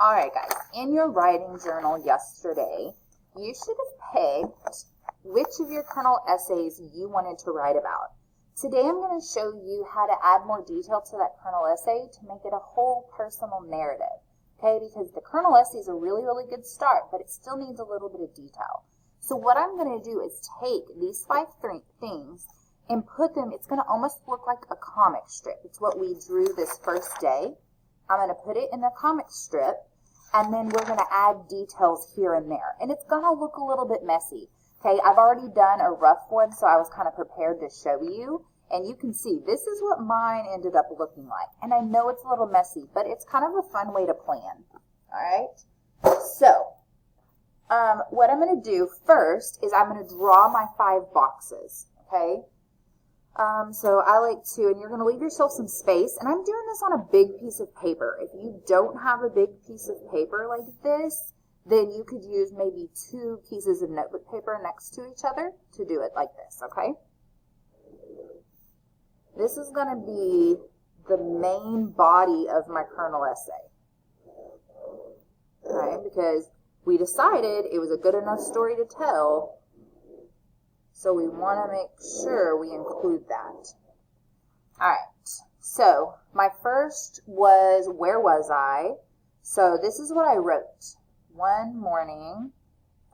All right, guys, in your writing journal yesterday, you should have picked which of your kernel essays you wanted to write about. Today, I'm going to show you how to add more detail to that kernel essay to make it a whole personal narrative, okay? Because the kernel essay is a really, really good start, but it still needs a little bit of detail. So what I'm going to do is take these 5 things and put them, it's going to almost look like a comic strip. It's what we drew this first day. I'm going to put it in the comic strip, and then we're going to add details here and there. And it's going to look a little bit messy. Okay, I've already done a rough one, so I was kind of prepared to show you. And you can see, this is what mine ended up looking like. And I know it's a little messy, but it's kind of a fun way to plan. All right? So, what I'm going to do first is I'm going to draw my 5 boxes. Okay? So I like to, and you're going to leave yourself some space. And I'm doing this on a big piece of paper. If you don't have a big piece of paper like this, then you could use maybe 2 pieces of notebook paper next to each other to do it like this, okay? This is going to be the main body of my kernel essay, okay? Because we decided it was a good enough story to tell, so we want to make sure we include that. All right, so my first was, where was I? So this is what I wrote. One morning,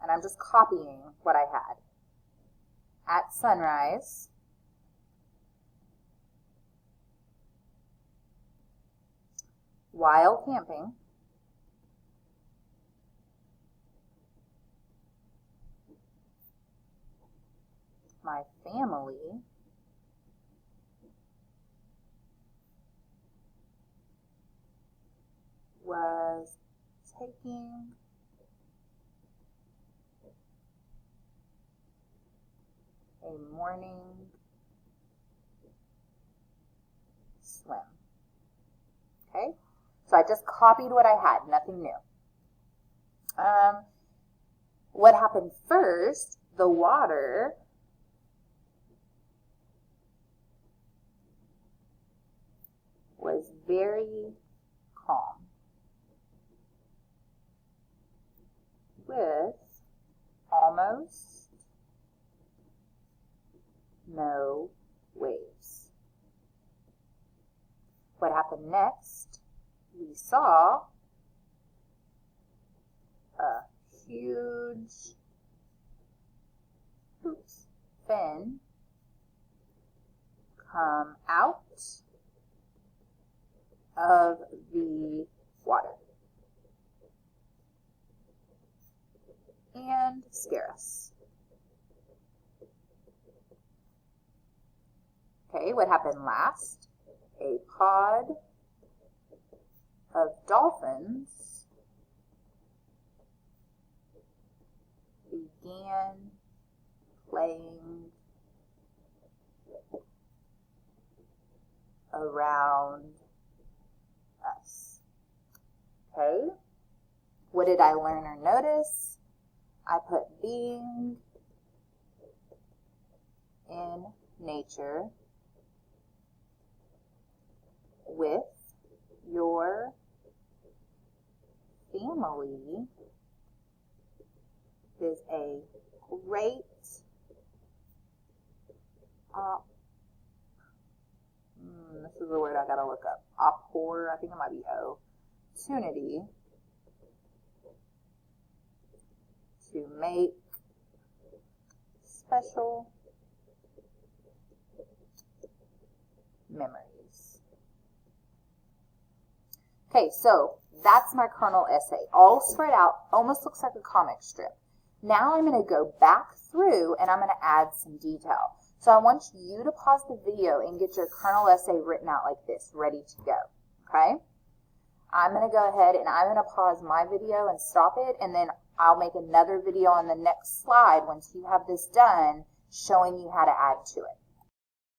and I'm just copying what I had. At sunrise, while camping, my family was taking a morning swim. Okay, so I just copied what I had, nothing new. What happened first, the water was very calm with almost no waves. What happened next? We saw a huge fin come out of the water and scare us. Okay, what happened last? A pod of dolphins began playing around us. Okay, what did I learn or notice? I put being in nature with your family is a great this is the word I gotta look up. I think it might be opportunity to make special memories. Okay, so that's my kernel essay, all spread out, almost looks like a comic strip. Now I'm going to go back through and I'm going to add some detail. So I want you to pause the video and get your kernel essay written out like this, ready to go, okay? I'm going to go ahead and I'm going to pause my video and stop it, and then I'll make another video on the next slide once you have this done, showing you how to add to it.